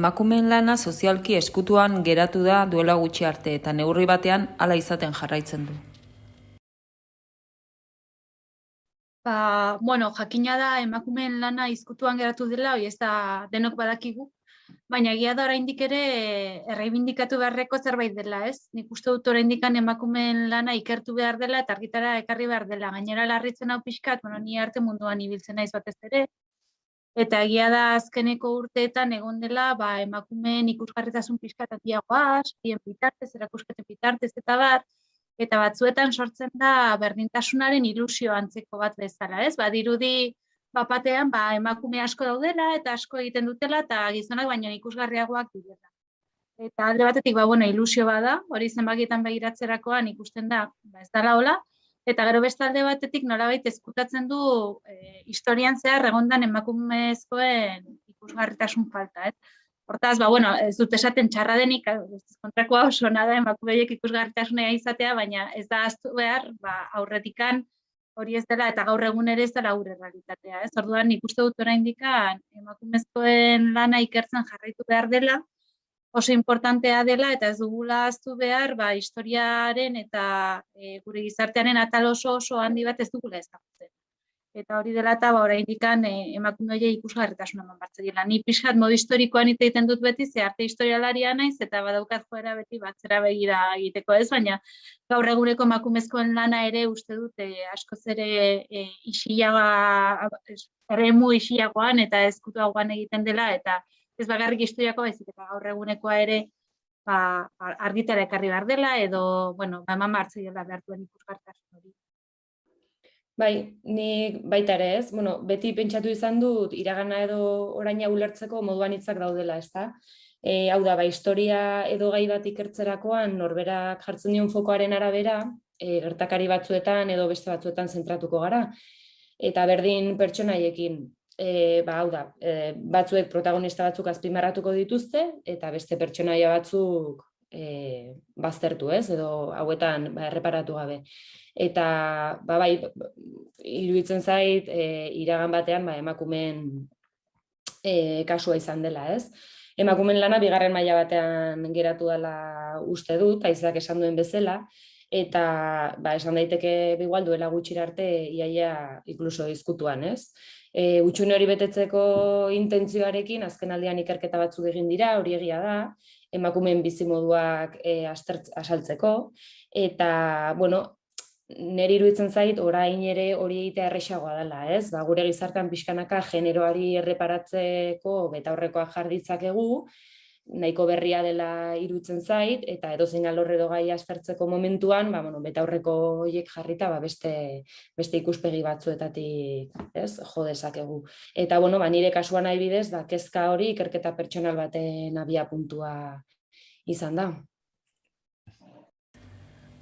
emakumeen lana sozialki eskutuan geratu da duela gutxi arte eta neurri batean hala izaten jarraitzen du. Jakina da emakumeen lana izkutuan geratu dela, hori ez da denok badakigu, baina egia da oraindik ere erreibindikatu beharreko zerbait dela, ez? Nik uste dut oraindik emakumeen lana ikertu behar dela eta argitara ekarri behar dela. Gainera larritzen hau pixkat, ni arte munduan ibiltzen naiz batez ere, eta egia da azkeneko urteetan egon dela emakumeen ikusgarritasun pixkat handiagoa, sarien bitartez, erakusketen bitartez eta bar, eta batzuetan sortzen da berdintasunaren ilusio antzeko bat bezala, ez? Badirudi bapatean emakume asko daudela eta asko egiten dutela eta gizonak baino ikusgarriagoak direla. Eta alde batetik ilusio bada, hori zenbakietan begiratzerakoan ikusten da, ez dela hola, eta gero beste alde batetik nolabait ezkutatzen du historian zehar egondan emakumezkoen ikusgarritasun falta, ez? Hortaz, ez dut esaten txarra denik, kontrakoa oso nada emakumeiek ikusgarritasuna izatea, baina ez da ahaztu behar, aurretikan hori ez dela eta gaur egun ere ez dela gure realitatea, ez? Orduan, nik uste dut oraindikan emakumezkoen lana ikertzen jarraitu behar dela, oso importantea dela eta ez dugula ahaztu behar, historiaren eta gure gizartearen atal oso handi bat ez dugula ezagutzen. Eta hori dela eta oraindikan emakumeei ikusgarritasuna eman behar dela. Ni pixkat modu historikoan hitz egiten dut beti, ze arte historialaria naiz eta badaukat joera beti batzera begira egiteko, ez? Baina gaur eguneko emakumezkoen lana ere uste dut askoz ere eremu isilagoan eta ezkutuagoan egiten dela eta ez bakarrik historiako baizik eta gaur egunekoa ere argitara ekarri behar dela edo eman behar dela behar duen ikusgarritasun hori. Bai, nik baita ere ez, beti pentsatu izan dut iragana edo oraina ulertzeko moduan hitzak daudela, ezta? Hau da, historia edo gai bat ikertzerakoan norberak jartzen dion fokoaren arabera, gertakari batzuetan edo beste batzuetan zentratuko gara. Eta berdin pertsonaiekin, hau da, batzuek protagonista batzuk azpimarratuko dituzte eta beste pertsonaia batzuk baztertu, ez? Edo hauetan erreparatu gabe. Eta iruditzen zait iragan batean emakumeen kasua izan dela, ez? Emakumeen lana bigarren maila batean geratu dela uste dut, Aizak esan duen bezala, eta esan daiteke igual duela gutxira arte iaia inkluso izkutuan, ez? Hutsune hori betetzeko intentzioarekin azkenaldian ikerketa batzuk egin dira, hori egia da, emakumeen bizimoduak azaltzeko, eta, niri iruditzen zait, orain ere hori egitea errazagoa dela, ez? Gure gizartean pixkanaka generoari erreparatzeko betaurrekoak jar ditzakegu, nahiko berria dela iruditzen zait, eta edozein alor edo gai aztertzeko momentuan, betaurreko horiek jarrita beste ikuspegi batzuetatik, ez, jo dezakegu. Eta, nire kasuan nahi bidez, kezka hori ikerketa pertsonal baten abiapuntua izan da.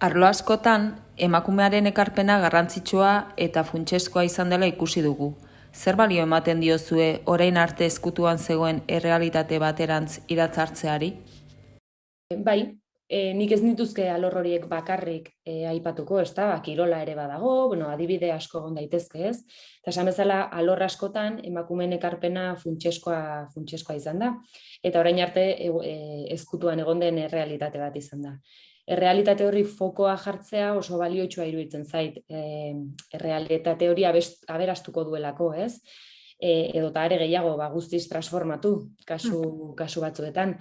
Arlo askotan, emakumearen ekarpena garrantzitsua eta funtsezkoa izan dela ikusi dugu. Zer balio ematen diozue orain arte ezkutuan zegoen errealitate baterantz iratzartzeari? Bai, nik ez nituzke alor horiek bakarrik aipatuko, ez da, kirola ere badago, adibide asko egon daitezke, ez? Eta esan bezala, alor askotan emakumeen ekarpena funtsezkoa izan da, eta orain arte ezkutuan egon den errealitate bat izan da. Errealitate hori fokoa jartzea oso balioitsua iruditzen zait, errealitate hori aberastuko duelako, ez? Edo eta are gehiago guztiz transformatu kasu batzuetan.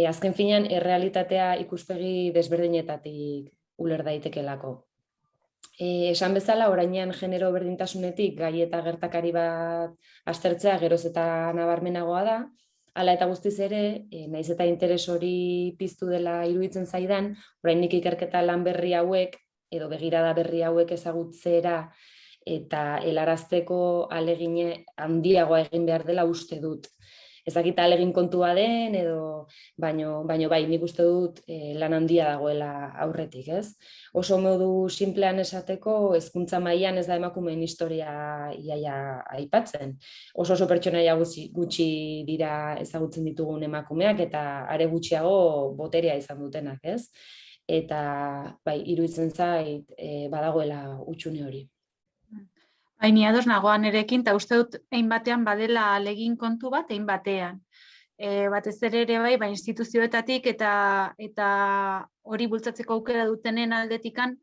Azken finean, errealitatea ikuspegi desberdinetatik uler daitekelako. Esan bezala, orainean genero berdintasunetik gai eta gertakari bat aztertzea geroz eta nabarmenagoa da, hala eta guztiz ere, naiz eta interes hori piztu dela iruditzen zaidan, oraindik ikerketa lan berri hauek, edo begirada berri hauek ezagutzera eta helarazteko ahalegin handiagoa egin behar dela uste dut. Ez dakit ahalegin kontua den, baino bai, nik uste dut lan handia dagoela aurretik, ez? Oso modu simplean esateko, hezkuntza mailan ez da emakumeen historia iaia aipatzen. Oso pertsonaia gutxi dira ezagutzen ditugun emakumeak eta are gutxiago boterea izan dutenak, ez? Eta bai, iruditzen zait badagoela hutsune hori. Ni ados nagoan erekin, eta uste dut hainbatean badela ahalegin kontu bat, hainbatean. batez ere bai, instituzioetatik eta hori bultzatzeko aukera dutenen aldetikan,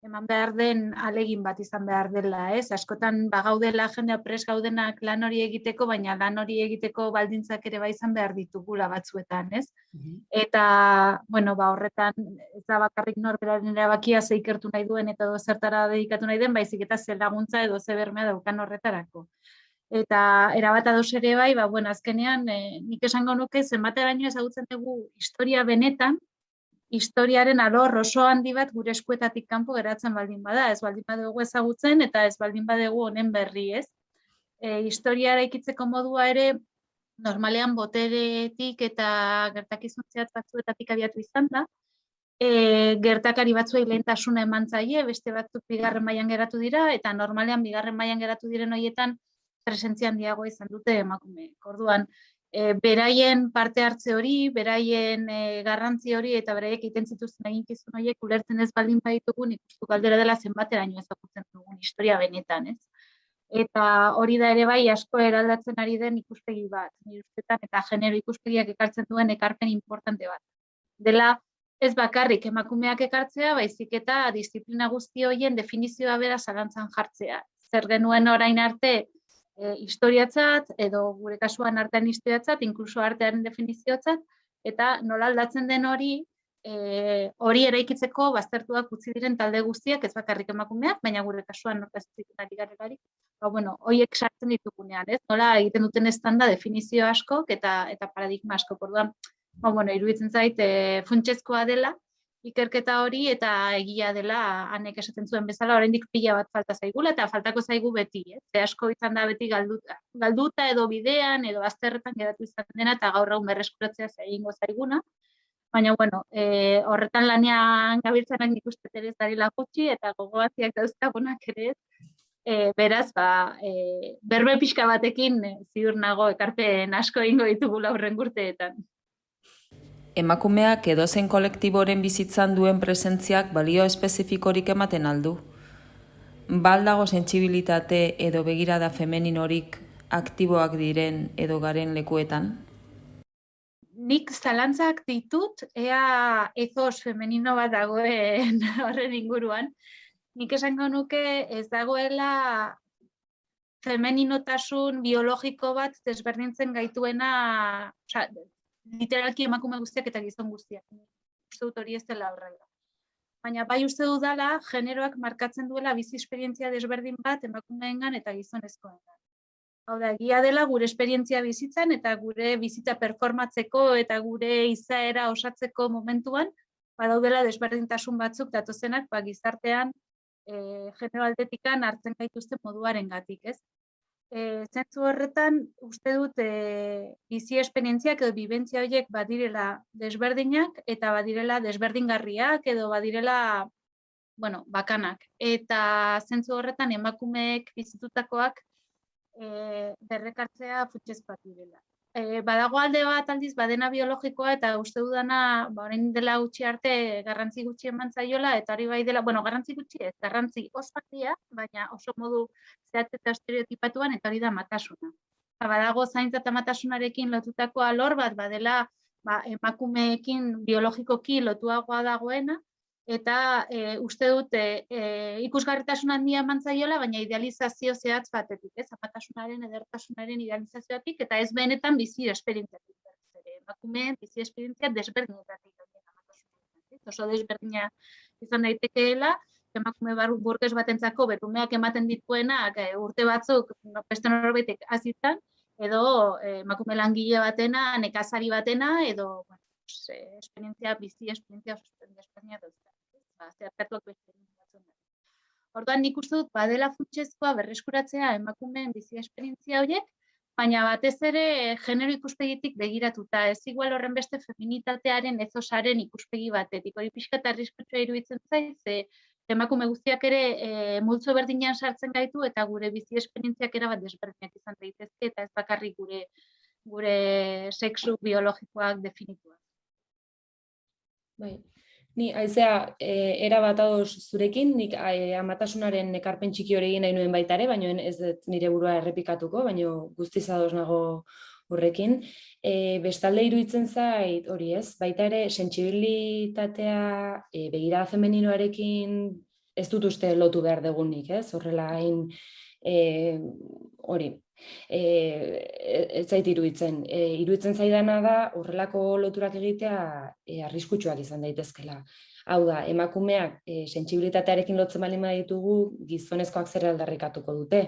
eman behar den alegin bat izan behar dela, ez? Askotan bagaudela jendea prest gaudenak lan hori egiteko, baina lan hori egiteko baldintzak ere bai izan behar ditugula batzuetan, ez? Eta, bueno, horretan ez da bakarrik norberaren erabakia ze ikertu nahi duen eta edo zertara dedikatu nahi den, baizik eta ze laguntza edo ze bermea daukan horretarako. Eta erabat ados ere bai, bueno, azkenean nik esango nuke zenbateraino ezagutzen dugu historia benetan, historiaren alor oso handi bat gure eskuetatik kanpo geratzen baldin bada, ez baldin badugu ezagutzen eta ez baldin badugu honen berri, ez? Historia eraikitzeko modua ere normalean boteretik eta gertakizun zehatz batzuetatik abiatu izan da, gertakari batzuei lehentasuna eman zaie, beste batzuk bigarren mailan geratu dira, eta normalean bigarren mailan geratu diren horietan presentzia handiagoa izan dute emakumeek. Orduan, beraien parte hartze hori, beraien garrantzi hori eta beraiek egiten zituzten eginkizun horiek ulertzen ez baldin baditugu, nik uste galdera dela zenbateraino ezagutzen dugun historia benetan, ez? Eta hori da ere bai asko eraldatzen ari den ikuspegi bat, nire ustetan, eta genero ikuspegiak ekartzen duen ekarpen importante bat. Dela ez bakarrik emakumeak ekartzea, baizik eta disiplina guzti horien definizioa bera zalantzan jartzea. Zer genuen orain arte historiatzat, edo gure kasuan artean historiatzat, inkluso artearen definizioatzat, eta nola aldatzen den hori eraikitzeko baztertuak utzi diren talde guztiak, ez bakarrik emakumeak, baina gure kasuan norkazituten ari garelarik, horiek sartzen ditugunean, ez? Nola egiten duten estanda definizio askok eta paradigma askok. Orduan, iruditzen zait funtsezkoa dela, ikerketa hori eta egia dela hanek esaten zuen bezala oraindik pila bat falta zaigula eta faltako zaigu beti, ze asko izan da beti galduta edo bidean edo azterretan geratu izan dena eta gaur egun berreskuratzea egingo zaiguna, baina horretan lanean gabiltzanak nik uste ere ez darila gutxi eta gogoatziak dauzkagunak ere ez, beraz, berbe pixka batekin ziur nago ekarpen asko egingo ditugula hurrengo urteetan. Emakumeak edozein kolektiboren bizitzan duen presentziak balio espezifikorik ematen aldu. Baldago sentsibilitate edo begirada femeninorik aktiboak diren edo garen lekuetan? Nik zalantzak ditut, ea ethos femenino bat dagoen horren inguruan. Nik esango nuke ez dagoela femeninotasun biologiko bat desberdintzen gaituena, literalki emakume guztiak eta gizon guztiak. Uste dut hori ez dela horrela. Baina bai uste dudala, generoak markatzen duela bizi esperientzia desberdin bat emakumeengan eta gizonezkoengan. Hau da, egia dela gure esperientzia bizitzan eta gure bizitza performatzeko eta gure izaera osatzeko momentuan, badaudela desberdintasun batzuk datozenak gizartean genero aldetikan hartzen gaituzten moduarengatik, ez? Zentzu horretan, uste dut bizi esperientziak edo bibentzia horiek badirela desberdinak eta badirela desberdingarriak edo badirela bakanak. Eta zentzu horretan emakumeek bizitutakoak berrekartzea funtsezkoak direla. Badago alde bat aldiz badena biologikoa eta uste dudana orain dela gutxi arte garrantzi gutxi eman zaiola eta hori bai dela, garrantzi gutxi ez, garrantzi oso handia, baina oso modu zehatz eta estereotipatuan eta hori da matasuna. Badago zaintza eta matasunarekin lotutako alor bat badela emakumeekin biologikoki lotuagoa dagoena eta uste dut ikusgarritasun handia eman zaiola, baina idealizazio zehatz batetik, ez? Amatasunaren, edertasunaren idealizazioatik eta ez benetan bizi esperientziatik. Emakumeen bizi esperientzia desberdinetatik. Oso desberdina izan daitekeela, emakume burges batentzako bermeak ematen dituenak urte batzuk beste norbaitek hazitan, edo emakume langile batena, nekazari batena, edo bizi esperientzia desberdina dauzka. Orduan nik uste dut badela funtsezkoa berreskuratzea emakumeen bizi esperientzia horiek, baina batez ere genero ikuspegitik begiratuta, ez igual horren beste feminitatearen ezosaren ikuspegi batetik. Hori pixka eta arriskutsua iruditzen zaiz, emakume guztiak ere multzo berdinean sartzen gaitu eta gure bizi esperientziak erabat desberdinak izan daitezke eta ez bakarrik gure sexu biologikoak definituak. Bai. Ni, Aizea, erabat ados zurekin, nik amatasunaren ekarpen txiki hori egin nahi nuen baita ere, baina ez dut nire burua errepikatuko, baina guztiz ados nago horrekin. Bestalde iruditzen zait, hori ez, baita ere, sentsibilitatea begirada femeninoarekin ez dut uste lotu behar degunik, ez? Horrela hain, hori, ez zait iruditzen. Iruditzen zaidana da, horrelako loturak egitea arriskutsuak izan daitezkela. Hau da, emakumeak sentsibilitatearekin lotzen baldin baditugu, gizonezkoak zer aldarrikatuko dute.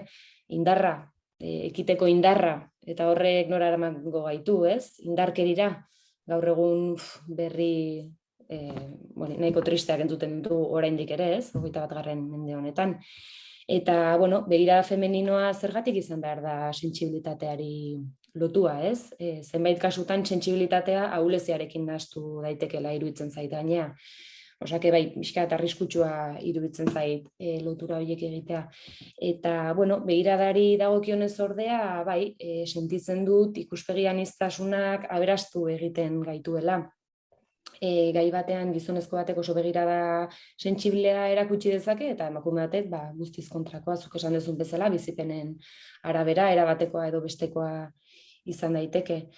Indarra, ekiteko indarra, eta horrek nora eramango gaitu, ez? Indarkerira, gaur egun berri nahiko tristeak entzuten ditu oraindik ere, ez? 21. mende honetan. Eta, begirada femeninoa zergatik izan behar da sentsibilitateari lotua, ez? Zenbait kasutan sentsibilitatea ahuleziarekin nahastu daitekela iruditzen zait gainea. Osake bai, pixka eta arriskutsua iruditzen zait lotura horiek egitea. Eta, begiradari dagokionez ordea, bai, sentitzen dut ikuspegi aniztasunak aberastu egiten gaituela. Gai batean gizonezko batek oso begirada sentsiblea erakutsi dezake, eta emakume batek guztiz kontrakoa, zuk esan duzun bezala, bizipenen arabera, erabatekoa edo bestekoa izan daiteke.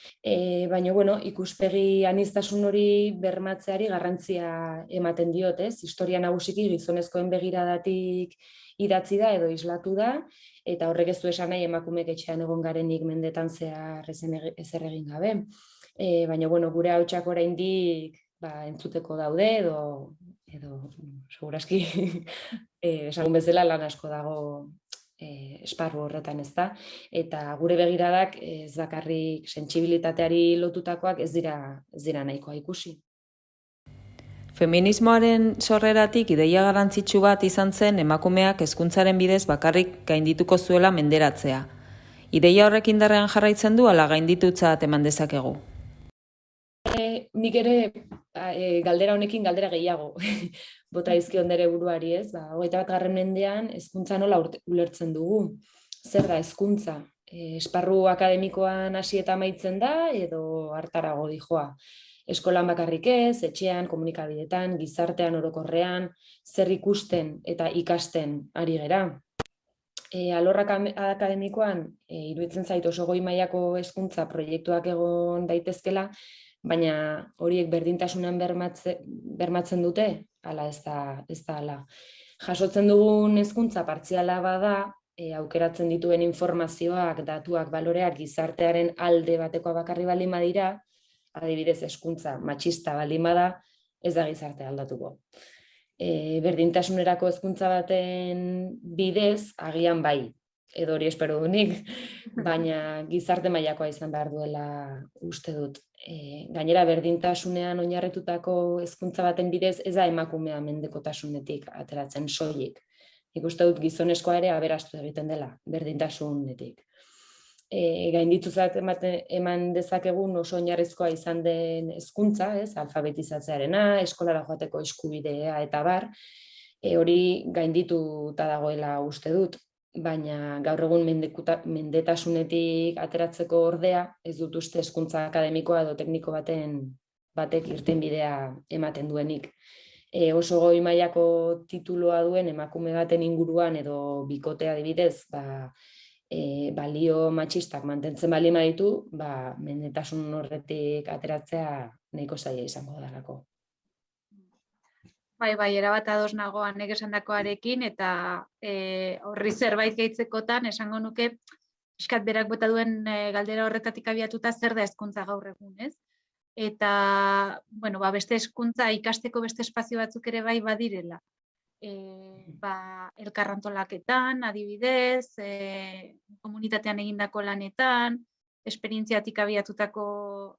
Baina, ikuspegi aniztasun hori bermatzeari garrantzia ematen diot, ez? Historia nagusiki gizonezkoen begiradatik idatzi da edo islatu da, eta horrek ez du esan nahi emakumeek etxean egon garenik mendetan zehar ezer egin gabe. Baina, gure hautsak oraindik entzuteko daude, edo segurazki esagun bezala lan asko dago esparru horretan, ez da, eta gure begiradak ez bakarrik sentsibilitateari lotutakoak ez dira nahikoa ikusi. Feminismoaren sorreratik ideia garrantzitsu bat izan zen emakumeak hezkuntzaren bidez bakarrik gaindituko zuela menderatzea. Ideia horrek indarrean jarraitzen du ala gainditutzat eman dezakegu? Nik ere galdera honekin galdera gehiago bota dizkion nere buruari, ez? 21. mendean hezkuntza nola ulertzen dugu? Zer da hezkuntza? Esparru akademikoan hasi eta amaitzen da edo hartarago dijoa? Eskolan bakarrik ez, etxean, komunikabideetan, gizartean orokorrean, zer ikusten eta ikasten ari gera? Alor akademikoan iruditzen zait oso goi mailako hezkuntza proiektuak egon daitezkela, baina horiek berdintasunan bermatzen dute, ala ez da ala. Jasotzen dugun hezkuntza partziala bada, aukeratzen dituen informazioak, datuak, baloreak gizartearen alde batekoa bakarri baldin badira, adibidez hezkuntza matxista baldin bada, ez da gizartea aldatuko. Berdintasunerako hezkuntza baten bidez, agian bai, edo hori espero dunik, baina gizarte mailakoa izan behar duela uste dut. Gainera, berdintasunean oinarritutako hezkuntza baten bidez ez da emakumea mendekotasunetik ateratzen soilik. Nik uste dut gizonezkoa ere aberastu egiten dela, berdintasunetik. Gaindituzat eman dezakegun oso oinarrizkoa izan den hezkuntza, alfabetizatzearena, eskolara joateko eskubidea eta bar, hori gaindituta dagoela uste dut, baina gaur egun mendetasunetik ateratzeko ordea, ez dut uste hezkuntza akademikoa edo tekniko batek irtenbidea ematen duenik. Oso goi mailako titulua duen emakume baten inguruan edo bikotea adibidez, balio matxistak mantentzen baldin baditu, mendetasun horretik ateratzea nahiko zaila izango dalako. Bai, erabat ados nago nek esandakoarekin, eta horri zerbait gehitzekotan esango nuke pixkat berak bota duen galdera horretatik abiatuta zer da hezkuntza gaur egun, ez? Eta, beste hezkuntza ikasteko beste espazio batzuk ere bai badirela. Elkarrantolaketan, adibidez, komunitatean egindako lanetan, esperientziatik abiatutako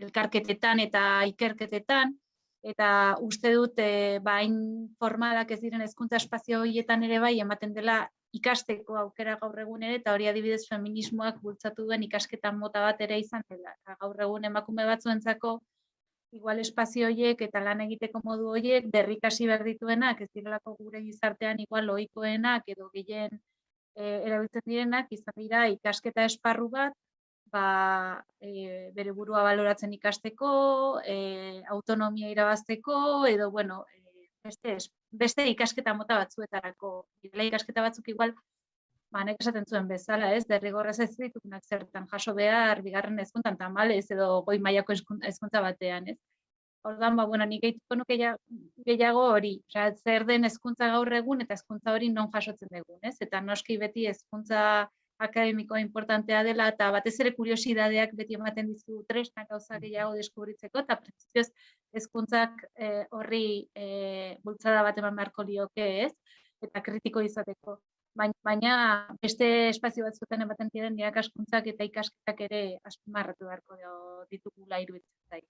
elkarketetan eta ikerketetan, eta uste dut hain formalak ez diren hezkuntza espazio horietan ere bai ematen dela ikasteko aukera gaur egun ere, eta hori adibidez feminismoak bultzatu duen ikasketan mota bat ere izan dela. Gaur egun emakume batzuentzako igual espazio horiek eta lan egiteko modu horiek berrikasi behar dituenak, ez direlako gure gizartean igual ohikoenak edo gehien erabiltzen direnak, izan dira ikasketa esparru bat, bere burua baloratzen ikasteko, autonomia irabazteko, edo, beste ikasketa mota batzuetarako. Ikasketa batzuk igual nek esaten zuen bezala, ez, derrigorrez ez ditugunak zertan jaso behar, bigarren hezkuntzan tamalez edo goi mailako hezkuntza batean, ez. Orduan, nik gehituko nuke gehiago hori, zer den hezkuntza gaur egun eta hezkuntza hori non jasotzen dugun, ez? Eta noski beti hezkuntza akademikoa importantea dela eta batez ere kuriosidadeak beti ematen dizu tresnak gauza gehiago deskubritzeko eta printzipioz hezkuntzak horri bultzada bat eman beharko lioke, ez? Eta kritiko izateko. Baina beste espazio batzuetan ematen diren irakaskuntzak eta ikasketak ere azpimarratu beharko ditugula iruditzen zait.